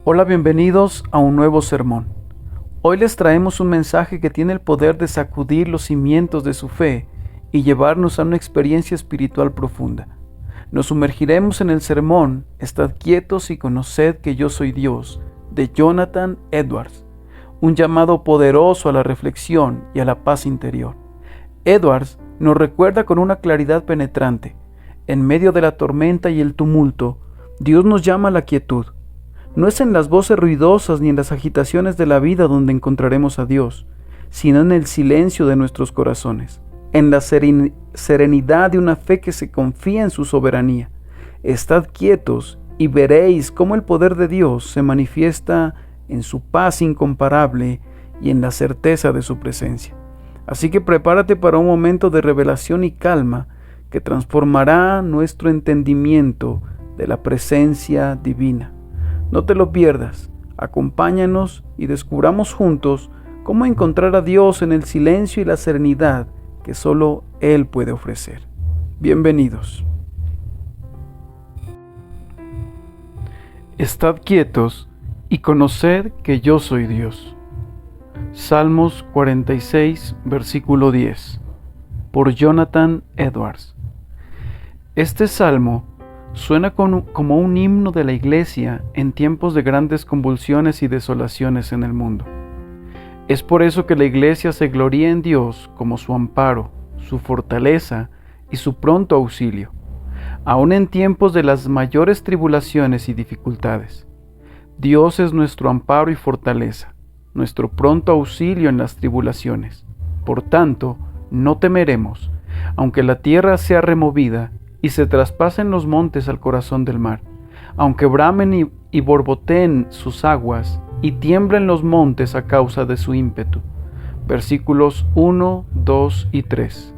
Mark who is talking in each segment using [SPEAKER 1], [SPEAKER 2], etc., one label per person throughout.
[SPEAKER 1] Hola, bienvenidos a un nuevo sermón. Hoy les traemos un mensaje que tiene el poder de sacudir los cimientos de su fe y llevarnos a una experiencia espiritual profunda. Nos sumergiremos en el sermón Estad quietos y conoced que yo soy Dios, de Jonathan Edwards, un llamado poderoso a la reflexión y a la paz interior. Edwards nos recuerda con una claridad penetrante: en medio de la tormenta y el tumulto, Dios nos llama a la quietud. No es en las voces ruidosas ni en las agitaciones de la vida donde encontraremos a Dios, sino en el silencio de nuestros corazones, en la serenidad de una fe que se confía en su soberanía. Estad quietos y veréis cómo el poder de Dios se manifiesta en su paz incomparable y en la certeza de su presencia. Así que prepárate para un momento de revelación y calma que transformará nuestro entendimiento de la presencia divina. No te lo pierdas, acompáñanos y descubramos juntos cómo encontrar a Dios en el silencio y la serenidad que solo Él puede ofrecer. Bienvenidos. Estad quietos y conoced que yo soy Dios. Salmos 46, versículo 10, por Jonathan Edwards. Este salmo suena como un himno de la iglesia en tiempos de grandes convulsiones y desolaciones en el mundo. Es por eso que la iglesia se gloría en Dios como su amparo, su fortaleza y su pronto auxilio, aun en tiempos de las mayores tribulaciones y dificultades. Dios es nuestro amparo y fortaleza, nuestro pronto auxilio en las tribulaciones. Por tanto, no temeremos, aunque la tierra sea removida y se traspasen los montes al corazón del mar, aunque bramen y borboteen sus aguas, y tiemblen los montes a causa de su ímpetu. Versículos 1, 2 y 3.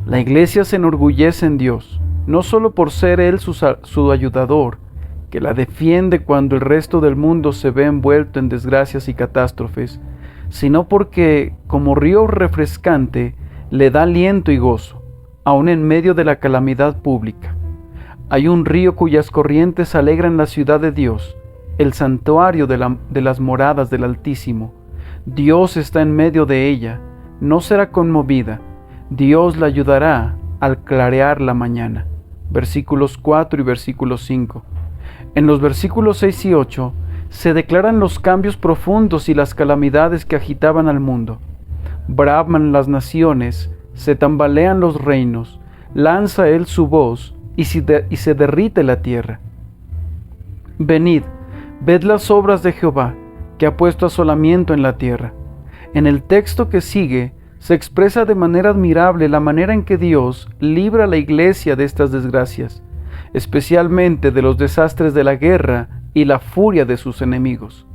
[SPEAKER 1] La iglesia se enorgullece en Dios, no solo por ser Él su ayudador, que la defiende cuando el resto del mundo se ve envuelto en desgracias y catástrofes, sino porque, como río refrescante, le da aliento y gozo, aun en medio de la calamidad pública. Hay un río cuyas corrientes alegran la ciudad de Dios, el santuario de las moradas del Altísimo. Dios está en medio de ella, no será conmovida. Dios la ayudará al clarear la mañana. Versículos 4 y versículo 5. En los versículos 6 y 8 se declaran los cambios profundos y las calamidades que agitaban al mundo. Braman las naciones, se tambalean los reinos, lanza Él su voz y se derrite la tierra. Venid, ved las obras de Jehová, que ha puesto asolamiento en la tierra. En el texto que sigue se expresa de manera admirable la manera en que Dios libra a la iglesia de estas desgracias, especialmente de los desastres de la guerra y la furia de sus enemigos,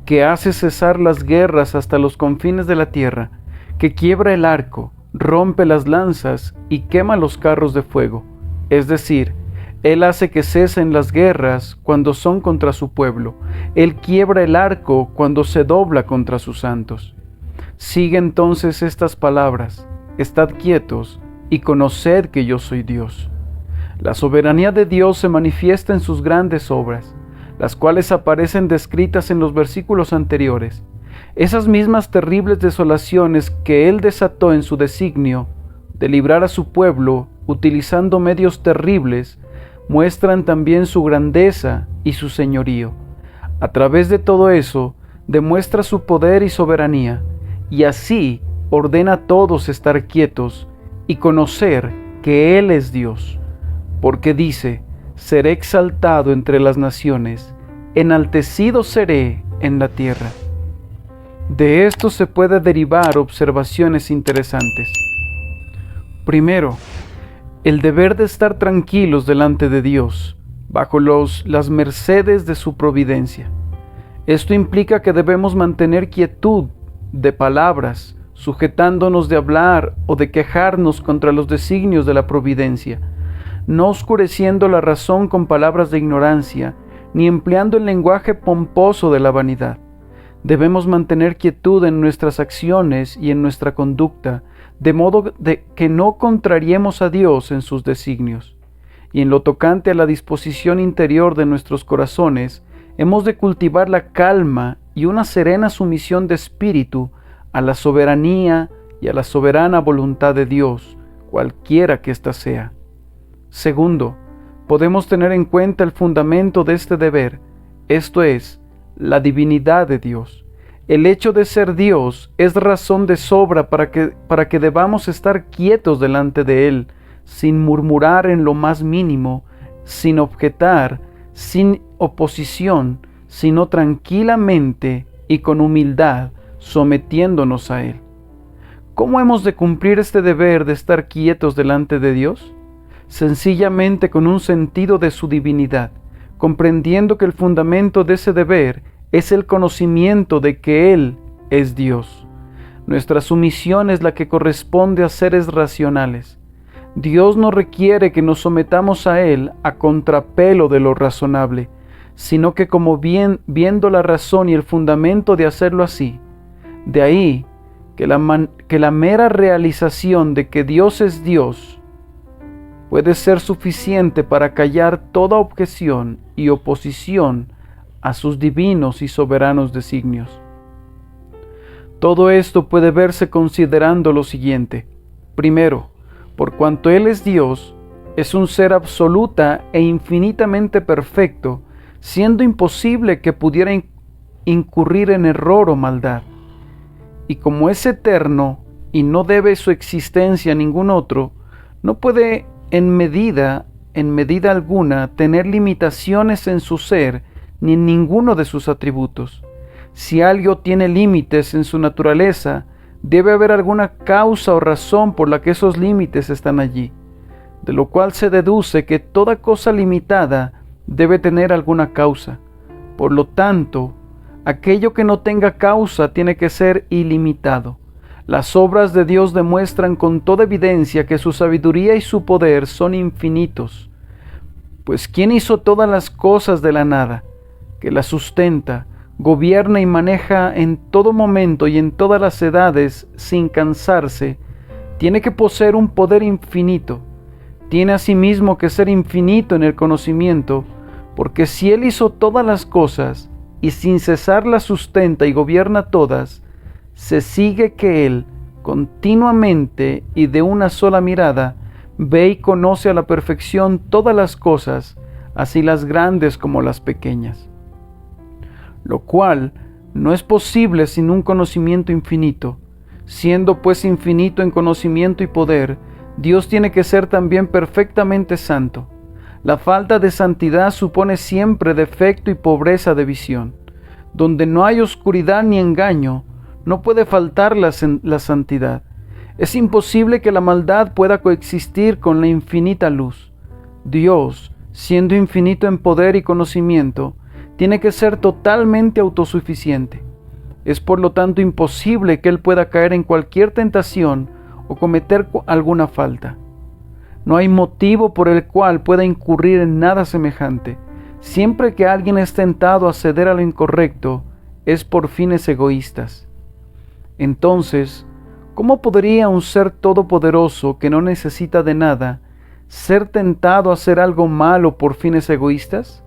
[SPEAKER 1] que hace cesar las guerras hasta los confines de la tierra, que quiebra el arco, rompe las lanzas y quema los carros de fuego. Es decir, Él hace que cesen las guerras cuando son contra su pueblo. Él quiebra el arco cuando se dobla contra sus santos. Sigue entonces estas palabras: Estad quietos y conoced que yo soy Dios. La soberanía de Dios se manifiesta en sus grandes obras, las cuales aparecen descritas en los versículos anteriores. Esas mismas terribles desolaciones que Él desató en su designio de librar a su pueblo utilizando medios terribles, muestran también su grandeza y su señorío. A través de todo eso, demuestra su poder y soberanía, y así ordena a todos estar quietos y conocer que Él es Dios. Porque dice: seré exaltado entre las naciones, enaltecido seré en la tierra. De esto se puede derivar observaciones interesantes. Primero, el deber de estar tranquilos delante de Dios, bajo las mercedes de su providencia. Esto implica que debemos mantener quietud de palabras, sujetándonos de hablar o de quejarnos contra los designios de la providencia, no oscureciendo la razón con palabras de ignorancia, ni empleando el lenguaje pomposo de la vanidad. Debemos mantener quietud en nuestras acciones y en nuestra conducta, de modo que no contrariemos a Dios en sus designios. Y en lo tocante a la disposición interior de nuestros corazones, hemos de cultivar la calma y una serena sumisión de espíritu a la soberanía y a la soberana voluntad de Dios, cualquiera que ésta sea. Segundo, podemos tener en cuenta el fundamento de este deber, esto es, la divinidad de Dios. El hecho de ser Dios es razón de sobra para que debamos estar quietos delante de Él, sin murmurar en lo más mínimo, sin objetar, sin oposición, sino tranquilamente y con humildad, sometiéndonos a Él. ¿Cómo hemos de cumplir este deber de estar quietos delante de Dios? Sencillamente con un sentido de su divinidad, comprendiendo que el fundamento de ese deber es el conocimiento de que Él es Dios. Nuestra sumisión es la que corresponde a seres racionales. Dios no requiere que nos sometamos a Él a contrapelo de lo razonable, sino que como viendo la razón y el fundamento de hacerlo así. De ahí que la mera realización de que Dios es Dios puede ser suficiente para callar toda objeción y oposición a sus divinos y soberanos designios. Todo esto puede verse considerando lo siguiente. Primero, por cuanto Él es Dios, es un ser absoluta e infinitamente perfecto, siendo imposible que pudiera incurrir en error o maldad. Y como es eterno y no debe su existencia a ningún otro, no puede en medida alguna tener limitaciones en su ser ni en ninguno de sus atributos. Si algo tiene límites en su naturaleza, debe haber alguna causa o razón por la que esos límites están allí, de lo cual se deduce que toda cosa limitada debe tener alguna causa. Por lo tanto, aquello que no tenga causa tiene que ser ilimitado. Las obras de Dios demuestran con toda evidencia que su sabiduría y su poder son infinitos. Pues ¿quién hizo todas las cosas de la nada, que las sustenta, gobierna y maneja en todo momento y en todas las edades sin cansarse, tiene que poseer un poder infinito? Tiene asimismo que ser infinito en el conocimiento, porque si Él hizo todas las cosas y sin cesar las sustenta y gobierna todas, se sigue que Él continuamente y de una sola mirada ve y conoce a la perfección todas las cosas, así las grandes como las pequeñas. Lo cual no es posible sin un conocimiento infinito. Siendo pues infinito en conocimiento y poder, Dios tiene que ser también perfectamente santo. La falta de santidad supone siempre defecto y pobreza de visión. Donde no hay oscuridad ni engaño, no puede faltar la santidad. Es imposible que la maldad pueda coexistir con la infinita luz. Dios, siendo infinito en poder y conocimiento, tiene que ser totalmente autosuficiente. Es por lo tanto imposible que Él pueda caer en cualquier tentación o cometer alguna falta. No hay motivo por el cual pueda incurrir en nada semejante. Siempre que alguien es tentado a ceder a lo incorrecto, es por fines egoístas. Entonces, ¿cómo podría un ser todopoderoso que no necesita de nada ser tentado a hacer algo malo por fines egoístas?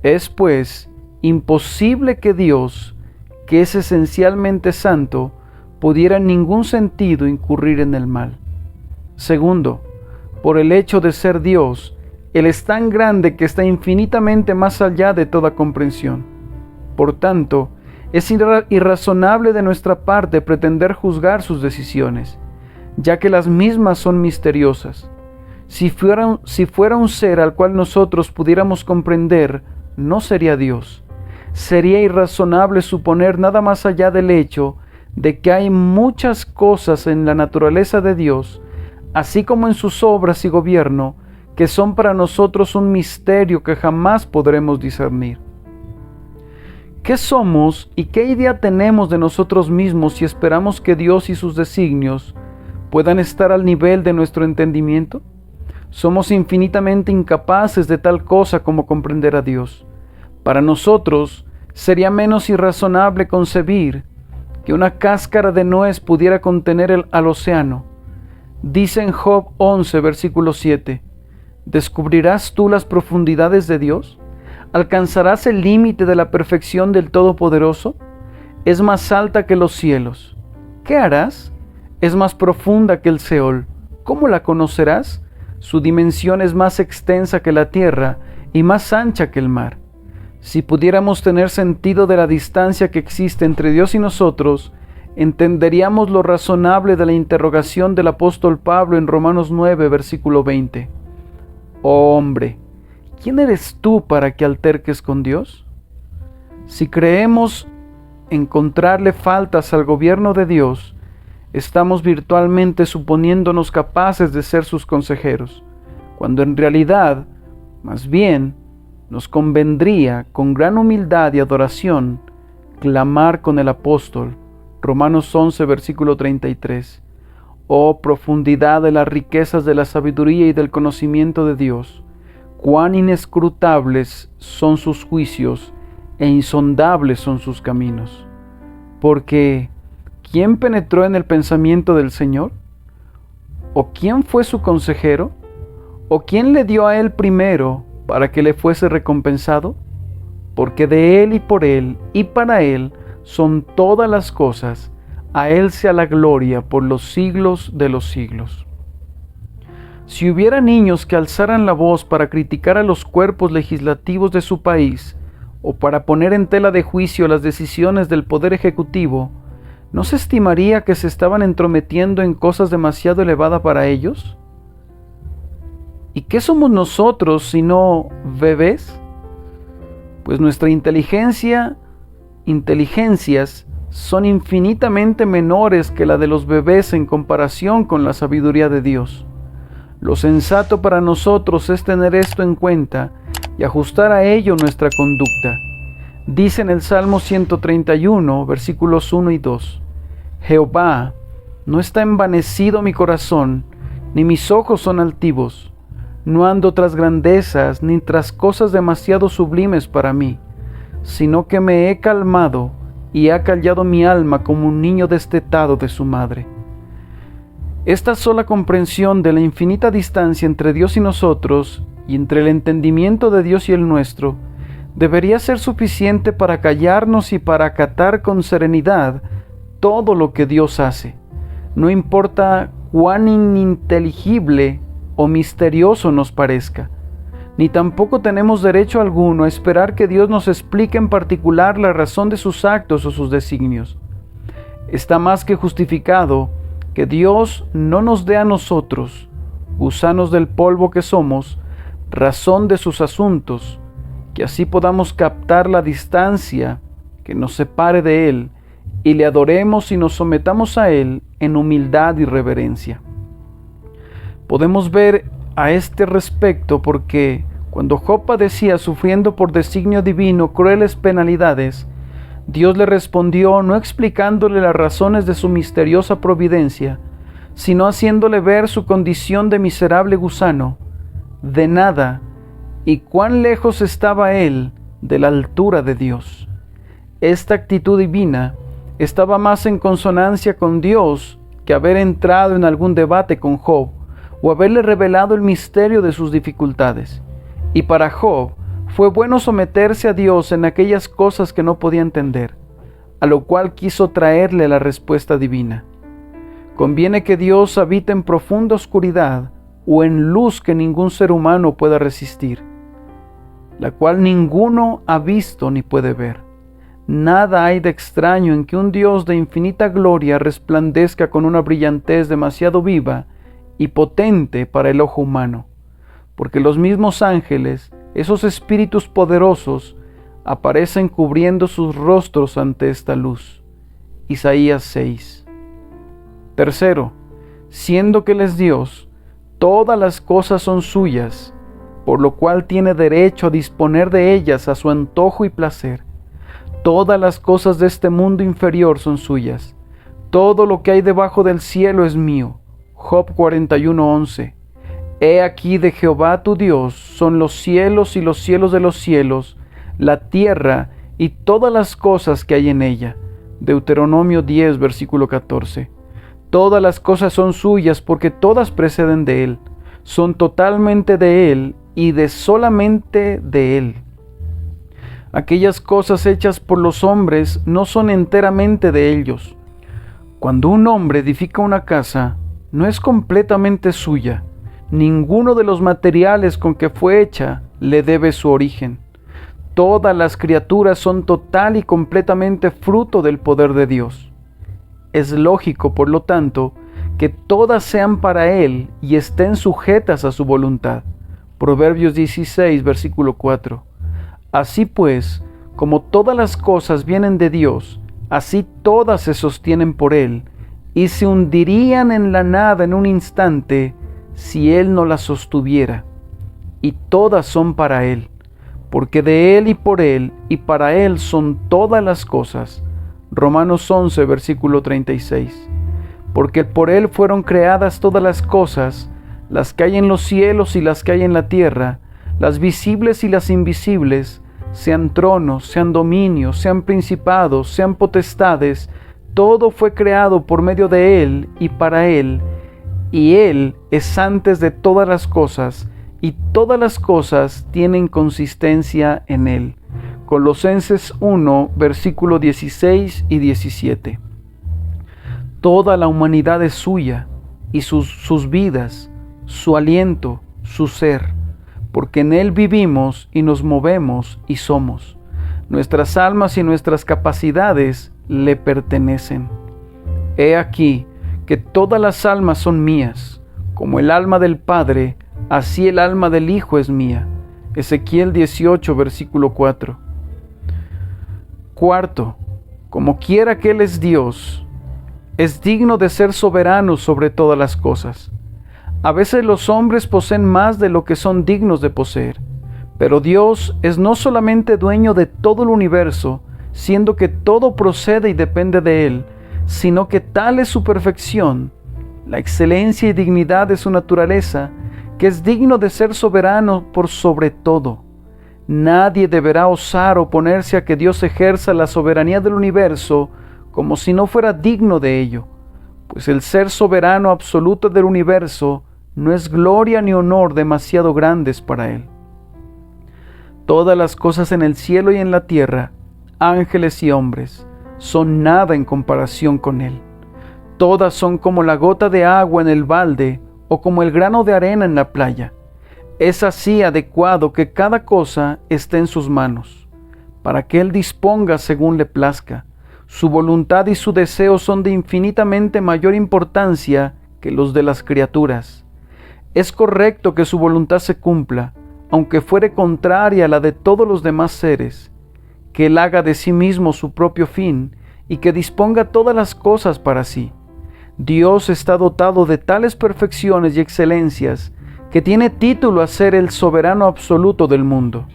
[SPEAKER 1] Es pues imposible que Dios, que es esencialmente santo, pudiera en ningún sentido incurrir en el mal. Segundo, por el hecho de ser Dios, Él es tan grande que está infinitamente más allá de toda comprensión. Por tanto, es irrazonable de nuestra parte pretender juzgar sus decisiones, ya que las mismas son misteriosas. Si fuera un ser al cual nosotros pudiéramos comprender, no sería Dios. Sería irrazonable suponer nada más allá del hecho de que hay muchas cosas en la naturaleza de Dios, así como en sus obras y gobierno, que son para nosotros un misterio que jamás podremos discernir. ¿Qué somos y qué idea tenemos de nosotros mismos si esperamos que Dios y sus designios puedan estar al nivel de nuestro entendimiento? Somos infinitamente incapaces de tal cosa como comprender a Dios. Para nosotros sería menos irrazonable concebir que una cáscara de nuez pudiera contener al océano. Dice en Job 11, versículo 7, ¿descubrirás tú las profundidades de Dios? ¿Alcanzarás el límite de la perfección del Todopoderoso? Es más alta que los cielos. ¿Qué harás? Es más profunda que el Seol. ¿Cómo la conocerás? Su dimensión es más extensa que la tierra y más ancha que el mar. Si pudiéramos tener sentido de la distancia que existe entre Dios y nosotros, entenderíamos lo razonable de la interrogación del apóstol Pablo en Romanos 9, versículo 20. Oh hombre, ¿quién eres tú para que alterques con Dios? Si creemos encontrarle faltas al gobierno de Dios, estamos virtualmente suponiéndonos capaces de ser sus consejeros, cuando en realidad, más bien, nos convendría, con gran humildad y adoración, clamar con el apóstol, Romanos 11, versículo 33. Oh profundidad de las riquezas de la sabiduría y del conocimiento de Dios, cuán inescrutables son sus juicios e insondables son sus caminos. Porque, ¿quién penetró en el pensamiento del Señor? ¿O quién fue su consejero? ¿O quién le dio a él primero para que le fuese recompensado? Porque de él y por él y para él son todas las cosas, a él sea la gloria por los siglos de los siglos. Si hubiera niños que alzaran la voz para criticar a los cuerpos legislativos de su país, o para poner en tela de juicio las decisiones del Poder Ejecutivo, ¿no se estimaría que se estaban entrometiendo en cosas demasiado elevadas para ellos? ¿Y qué somos nosotros sino bebés? Pues nuestra inteligencias son infinitamente menores que la de los bebés en comparación con la sabiduría de Dios. Lo sensato para nosotros es tener esto en cuenta y ajustar a ello nuestra conducta. Dice en el Salmo 131, versículos 1 y 2, Jehová, no está envanecido mi corazón, ni mis ojos son altivos. No ando tras grandezas, ni tras cosas demasiado sublimes para mí, sino que me he calmado y ha callado mi alma como un niño destetado de su madre. Esta sola comprensión de la infinita distancia entre Dios y nosotros, y entre el entendimiento de Dios y el nuestro, debería ser suficiente para callarnos y para acatar con serenidad todo lo que Dios hace, no importa cuán ininteligible o misterioso nos parezca. Ni tampoco tenemos derecho alguno a esperar que Dios nos explique en particular la razón de sus actos o sus designios. Está más que justificado que Dios no nos dé a nosotros, gusanos del polvo que somos, razón de sus asuntos, que así podamos captar la distancia que nos separe de Él y le adoremos y nos sometamos a Él en humildad y reverencia. Podemos ver a este respecto porque cuando Job padecía sufriendo por designio divino crueles penalidades, Dios le respondió no explicándole las razones de su misteriosa providencia, sino haciéndole ver su condición de miserable gusano, de nada, y cuán lejos estaba él de la altura de Dios. Esta actitud divina estaba más en consonancia con Dios que haber entrado en algún debate con Job o haberle revelado el misterio de sus dificultades. Y para Job fue bueno someterse a Dios en aquellas cosas que no podía entender, a lo cual quiso traerle la respuesta divina. Conviene que Dios habite en profunda oscuridad o en luz que ningún ser humano pueda resistir, la cual ninguno ha visto ni puede ver. Nada hay de extraño en que un Dios de infinita gloria resplandezca con una brillantez demasiado viva y potente para el ojo humano, porque los mismos ángeles, esos espíritus poderosos, aparecen cubriendo sus rostros ante esta luz. Isaías 6. Tercero, siendo que Él es Dios, todas las cosas son suyas, por lo cual tiene derecho a disponer de ellas a su antojo y placer. Todas las cosas de este mundo inferior son suyas. Todo lo que hay debajo del cielo es mío. Job 41:11. He aquí de Jehová tu Dios son los cielos y los cielos de los cielos, la tierra y todas las cosas que hay en ella. Deuteronomio 10, versículo 14. Todas las cosas son suyas porque todas proceden de Él, son totalmente de Él y de solamente de Él. Aquellas cosas hechas por los hombres no son enteramente de ellos. Cuando un hombre edifica una casa, no es completamente suya. Ninguno de los materiales con que fue hecha le debe su origen. Todas las criaturas son total y completamente fruto del poder de Dios. Es lógico, por lo tanto, que todas sean para Él y estén sujetas a su voluntad. Proverbios 16, versículo 4. Así pues, como todas las cosas vienen de Dios, así todas se sostienen por Él, y se hundirían en la nada en un instante si Él no las sostuviera. Y todas son para Él, porque de Él y por Él y para Él son todas las cosas. Romanos 11, versículo 36. Porque por Él fueron creadas todas las cosas, las que hay en los cielos y las que hay en la tierra, las visibles y las invisibles, sean tronos, sean dominios, sean principados, sean potestades, todo fue creado por medio de Él y para Él, y Él es antes de todas las cosas, y todas las cosas tienen consistencia en Él. Colosenses 1, versículo 16 y 17. Toda la humanidad es suya, y sus vidas, su aliento, su ser, porque en Él vivimos y nos movemos y somos. Nuestras almas y nuestras capacidades le pertenecen. He aquí que todas las almas son mías, como el alma del Padre, así el alma del Hijo es mía. Ezequiel 18, versículo 4. Cuarto, como quiera que Él es Dios, es digno de ser soberano sobre todas las cosas. A veces los hombres poseen más de lo que son dignos de poseer, pero Dios es no solamente dueño de todo el universo, siendo que todo procede y depende de Él, sino que tal es su perfección, la excelencia y dignidad de su naturaleza, que es digno de ser soberano por sobre todo. Nadie deberá osar oponerse a que Dios ejerza la soberanía del universo como si no fuera digno de ello, pues el ser soberano absoluto del universo no es gloria ni honor demasiado grandes para Él. Todas las cosas en el cielo y en la tierra, ángeles y hombres, son nada en comparación con Él. Todas son como la gota de agua en el balde o como el grano de arena en la playa. Es así adecuado que cada cosa esté en sus manos, para que Él disponga según le plazca. Su voluntad y su deseo son de infinitamente mayor importancia que los de las criaturas. Es correcto que su voluntad se cumpla, aunque fuere contraria a la de todos los demás seres, que Él haga de sí mismo su propio fin y que disponga todas las cosas para sí. Dios está dotado de tales perfecciones y excelencias que tiene título a ser el soberano absoluto del mundo.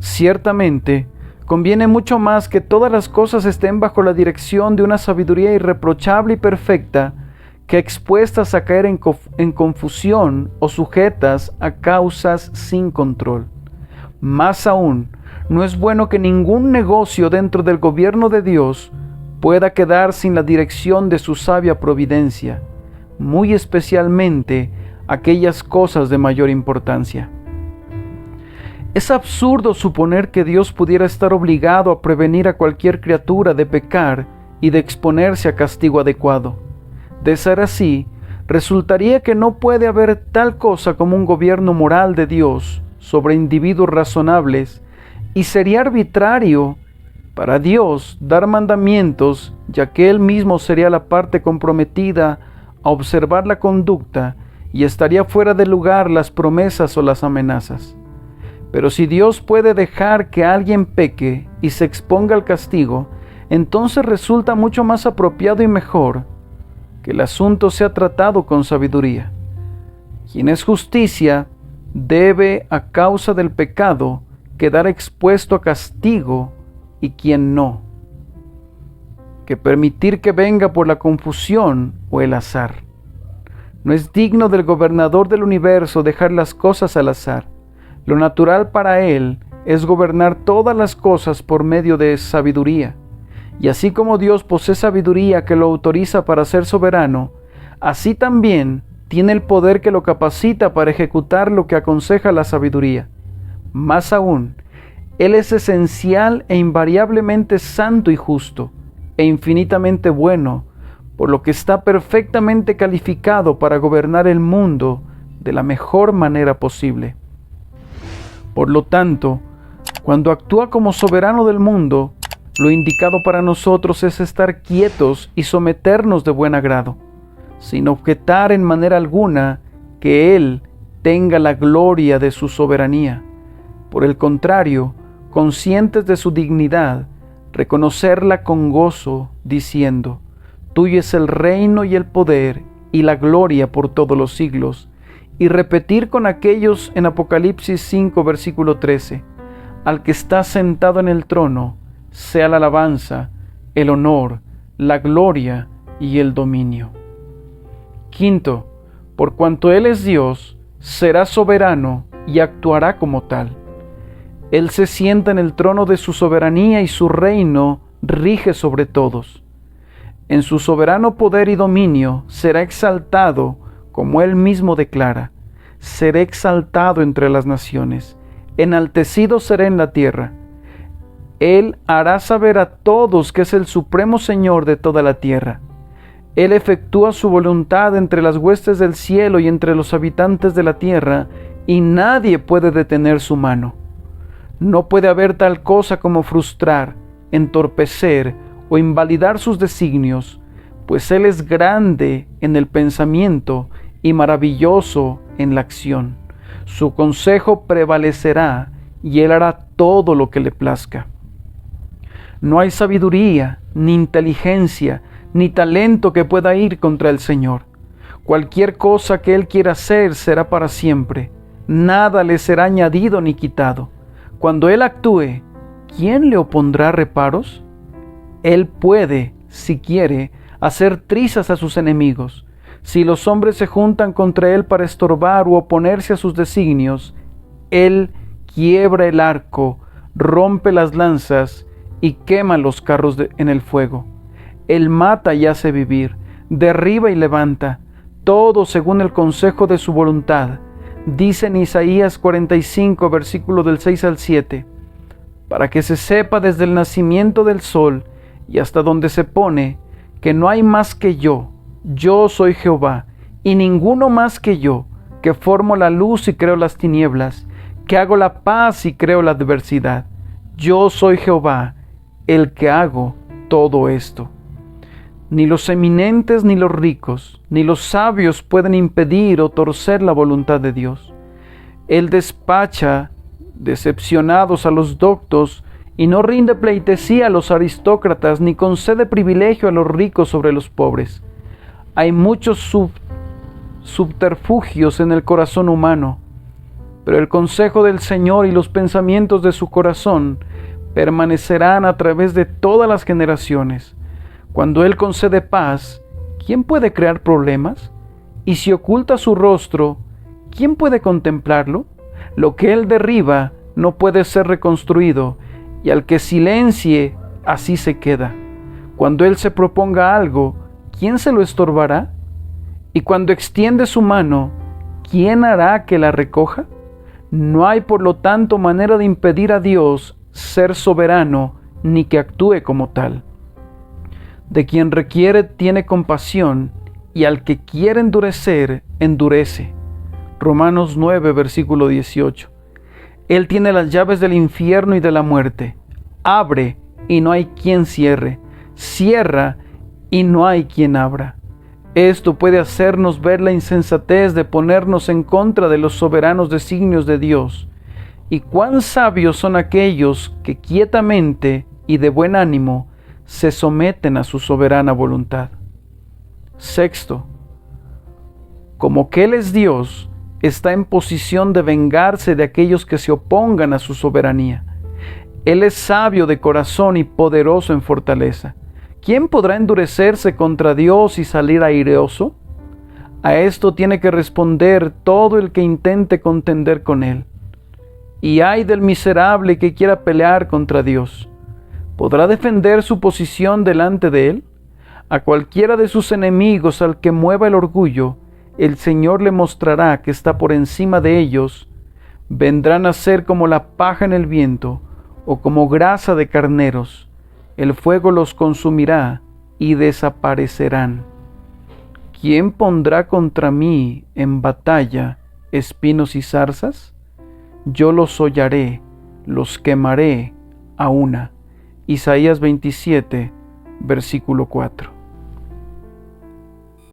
[SPEAKER 1] Ciertamente, conviene mucho más que todas las cosas estén bajo la dirección de una sabiduría irreprochable y perfecta, que expuestas a caer en confusión o sujetas a causas sin control. Más aún, no es bueno que ningún negocio dentro del gobierno de Dios pueda quedar sin la dirección de su sabia providencia, muy especialmente aquellas cosas de mayor importancia. Es absurdo suponer que Dios pudiera estar obligado a prevenir a cualquier criatura de pecar y de exponerse a castigo adecuado. De ser así, resultaría que no puede haber tal cosa como un gobierno moral de Dios sobre individuos razonables, y sería arbitrario para Dios dar mandamientos, ya que Él mismo sería la parte comprometida a observar la conducta y estaría fuera de lugar las promesas o las amenazas. Pero si Dios puede dejar que alguien peque y se exponga al castigo, entonces resulta mucho más apropiado y mejor que el asunto sea tratado con sabiduría. Quien es justicia debe, a causa del pecado, quedar expuesto a castigo, y quien no, que permitir que venga por la confusión o el azar. No es digno del gobernador del universo dejar las cosas al azar. Lo natural para Él es gobernar todas las cosas por medio de sabiduría. Y así como Dios posee sabiduría que lo autoriza para ser soberano, así también tiene el poder que lo capacita para ejecutar lo que aconseja la sabiduría. Más aún, Él es esencial e invariablemente santo y justo, e infinitamente bueno, por lo que está perfectamente calificado para gobernar el mundo de la mejor manera posible. Por lo tanto, cuando actúa como soberano del mundo, lo indicado para nosotros es estar quietos y someternos de buen agrado, sin objetar en manera alguna que Él tenga la gloria de su soberanía. Por el contrario, conscientes de su dignidad, reconocerla con gozo, diciendo: Tuyo es el reino y el poder y la gloria por todos los siglos, y repetir con aquellos en Apocalipsis 5, versículo 13, al que está sentado en el trono, sea la alabanza, el honor, la gloria y el dominio. Quinto, por cuanto Él es Dios, será soberano y actuará como tal. Él se sienta en el trono de su soberanía y su reino rige sobre todos. En su soberano poder y dominio será exaltado, como Él mismo declara: seré exaltado entre las naciones, enaltecido seré en la tierra. Él hará saber a todos que es el supremo Señor de toda la tierra. Él efectúa su voluntad entre las huestes del cielo y entre los habitantes de la tierra, y nadie puede detener su mano. No puede haber tal cosa como frustrar, entorpecer o invalidar sus designios, pues Él es grande en el pensamiento y maravilloso en la acción. Su consejo prevalecerá y Él hará todo lo que le plazca. No hay sabiduría, ni inteligencia, ni talento que pueda ir contra el Señor. Cualquier cosa que Él quiera hacer será para siempre. Nada le será añadido ni quitado. Cuando Él actúe, ¿quién le opondrá reparos? Él puede, si quiere, hacer trizas a sus enemigos. Si los hombres se juntan contra Él para estorbar u oponerse a sus designios, Él quiebra el arco, rompe las lanzas y quema los carros en el fuego. Él mata y hace vivir, derriba y levanta, todo según el consejo de su voluntad. Dice en Isaías 45, versículo del 6 al 7, para que se sepa desde el nacimiento del sol y hasta donde se pone, que no hay más que yo soy Jehová, y ninguno más que yo, que formo la luz y creo las tinieblas, que hago la paz y creo la adversidad. Yo soy Jehová, el que hago todo esto. Ni los eminentes ni los ricos, ni los sabios pueden impedir o torcer la voluntad de Dios. Él despacha decepcionados a los doctos y no rinde pleitesía a los aristócratas, ni concede privilegio a los ricos sobre los pobres. Hay muchos subterfugios en el corazón humano, pero el consejo del Señor y los pensamientos de su corazón permanecerán a través de todas las generaciones. Cuando Él concede paz, ¿quién puede crear problemas? Y si oculta su rostro, ¿quién puede contemplarlo? Lo que Él derriba no puede ser reconstruido, y al que silencie, así se queda. Cuando Él se proponga algo, ¿quién se lo estorbará? Y cuando extiende su mano, ¿quién hará que la recoja? No hay, por lo tanto, manera de impedir a Dios ser soberano, ni que actúe como tal. De quien requiere tiene compasión, y al que quiere endurecer, endurece. Romanos 9, versículo 18. Él tiene las llaves del infierno y de la muerte. Abre, y no hay quien cierre. Cierra, y no hay quien abra. Esto puede hacernos ver la insensatez de ponernos en contra de los soberanos designios de Dios. Y cuán sabios son aquellos que quietamente y de buen ánimo se someten a su soberana voluntad. Sexto, como que Él es Dios, está en posición de vengarse de aquellos que se opongan a su soberanía. Él es sabio de corazón y poderoso en fortaleza. ¿Quién podrá endurecerse contra Dios y salir airoso? A esto tiene que responder todo el que intente contender con Él. Y ay del miserable que quiera pelear contra Dios. ¿Podrá defender su posición delante de Él? A cualquiera de sus enemigos al que mueva el orgullo, el Señor le mostrará que está por encima de ellos. Vendrán a ser como la paja en el viento, o como grasa de carneros, el fuego los consumirá y desaparecerán. ¿Quién pondrá contra mí en batalla espinos y zarzas? Yo los hollaré, los quemaré a una. Isaías 27, versículo 4.